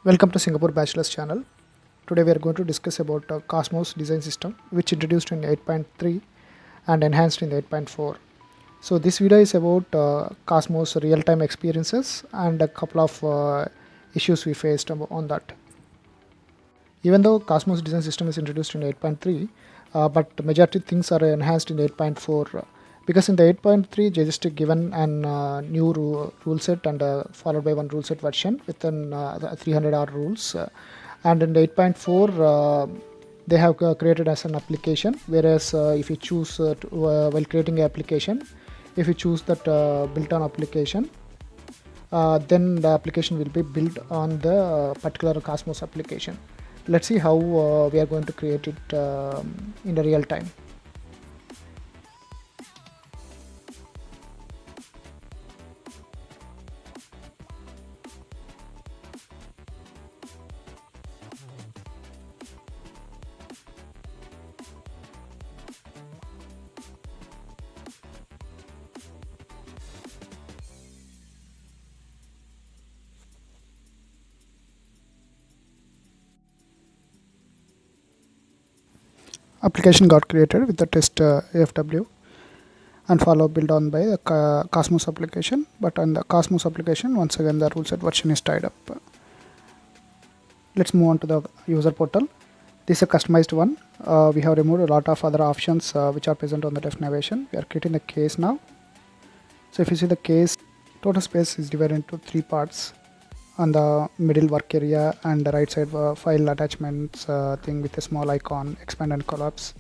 Welcome to Singapore Bachelor's channel. Today we are going to discuss about Cosmos design system which introduced in 8.3 and enhanced in 8.4. So this video is about Cosmos real-time experiences and a couple of issues we faced on that. Even though Cosmos design system is introduced in 8.3, but the majority things are enhanced in 8.4 because in the 8.3 they just given an new rule set and followed by one rule set version within the 300 hour rules, and in the 8.4 they have created as an application, whereas if you choose while creating an application, if you choose that built on application, then the application will be built on the particular Cosmos application. Let's see how we are going to create it in the real time. Application got created with the test AFW and follow built on by the Cosmos application, but on the Cosmos application once again the rule set version is tied up. Let's move on to the user portal. This is a customized one. We have removed a lot of other options which are present on the def navigation. We are creating the case now. So if you see the case, total space is divided into three parts. On the middle work area and the right side file attachments thing with a small icon, expand and collapse.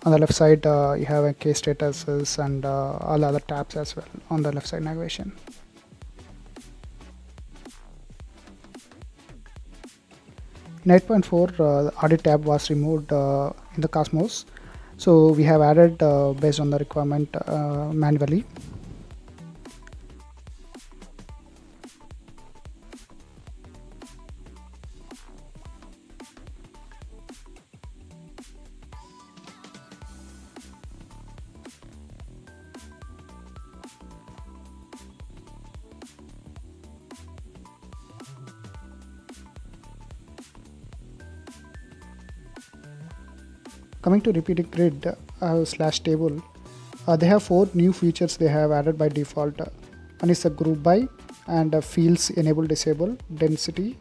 On the left side you have a case statuses and all the other tabs as well on the left side navigation. In 8.4 the audit tab was removed in the Cosmos, so we have added based on the requirement manually. Coming to repeating grid slash table, they have four new features they have added by default. One is a group by and fields enable disable, density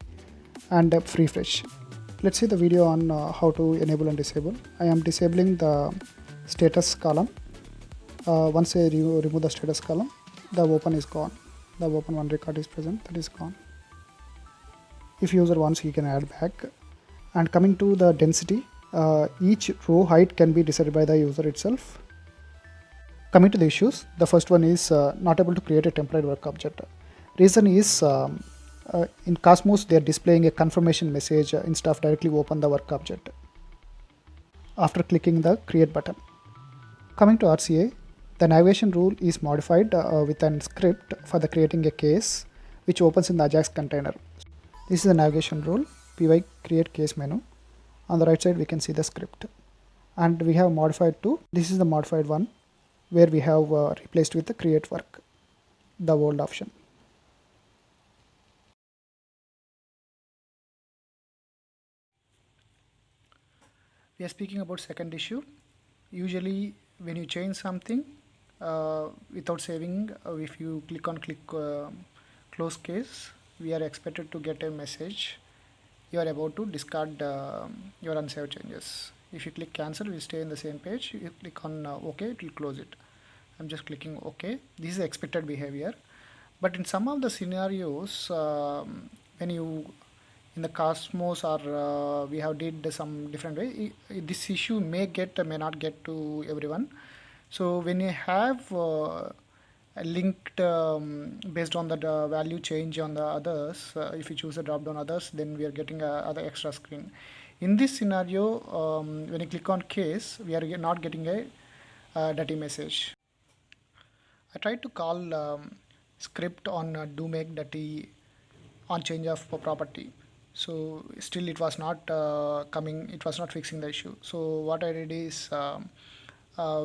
and refresh. Let's see the video on how to enable and disable. I am disabling the status column. Once I remove the status column, the open is gone. The open one record is present, that is gone. If user wants, he can add back. And coming to the density, each row height can be decided by the user itself. Coming to the issues, the first one is not able to create a temporary work object. Reason is in Cosmos they are displaying a confirmation message instead of directly open the work object after clicking the create button. Coming to RCA, the navigation rule is modified with a script for the creating a case which opens in the Ajax container. This is the navigation rule, py create case menu. On the right side we can see the script, and we have modified to, this is the modified one where we have replaced with the create work, the old option. We are speaking about second issue. Usually when you change something without saving, if you click close case, we are expected to get a message you are about to discard your unsaved changes. If you click cancel, we stay in the same page. You click on OK, it will close it. I'm just clicking OK. This is expected behavior. But in some of the scenarios, when you in the Cosmos or we have did some different way, this issue may not get to everyone. So when you have linked based on the value change on the others, if you choose a drop down others, then we are getting other extra screen. In this scenario, when you click on case, we are not getting a dirty message. I tried to call script on do make dirty on change of property, so still it was not coming, it was not fixing the issue. So what I did is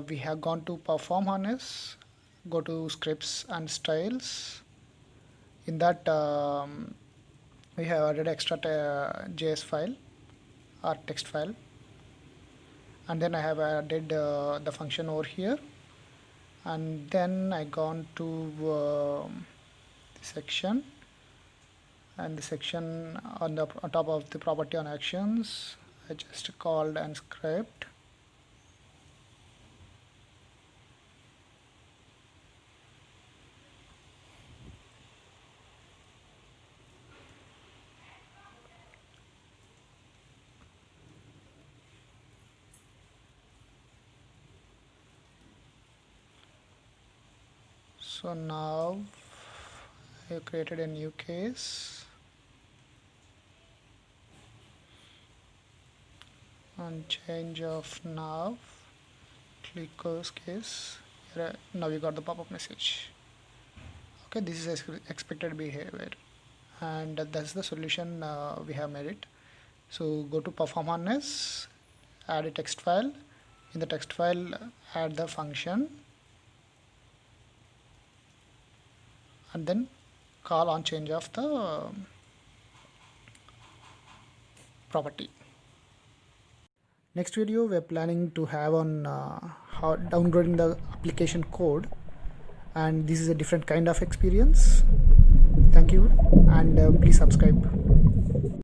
we have gone to perform harness, go to scripts and styles. In that we have added extra JS file or text file, and then I have added the function over here, and then I gone to the section, and the section on top of the property on actions I just called and script. So now I have created a new case, and change of nav clickers case. Now we got the pop-up message. Okay, this is expected behavior, and that's the solution we have made it. So go to perform harness, add a text file. In the text file, add the function, and then call on change of the property. Next video we're planning to have on how downloading the application code, and this is a different kind of experience. Thank you, and please subscribe.